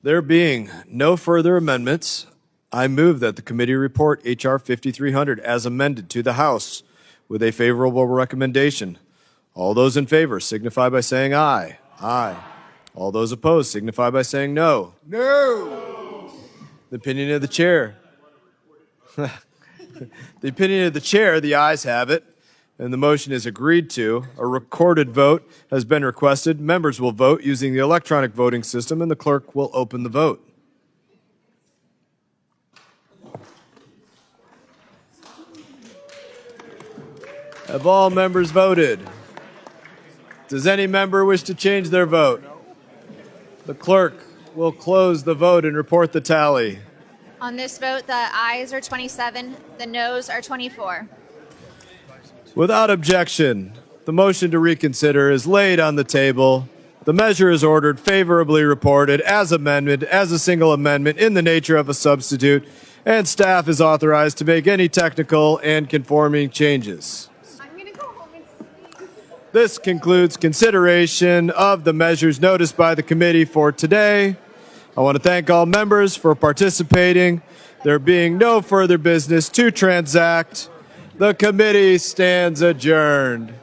There being no further amendments, I move that the committee report H.R. 5300 as amended to the House with a favorable recommendation. All those in favor signify by saying aye. Aye. All those opposed signify by saying no. No. The opinion of the chair. The opinion of the chair, the ayes have it, and the motion is agreed to. A recorded vote has been requested. Members will vote using the electronic voting system, and the clerk will open the vote. Have all members voted? Does any member wish to change their vote? The clerk will close the vote and report the tally. On this vote, the ayes are 27, the noes are 24. Without objection, the motion to reconsider is laid on the table. The measure is ordered favorably reported as amended, as a single amendment in the nature of a substitute, and staff is authorized to make any technical and conforming changes. This concludes consideration of the measures noticed by the committee for today. I want to thank all members for participating. There being no further business to transact, the committee stands adjourned.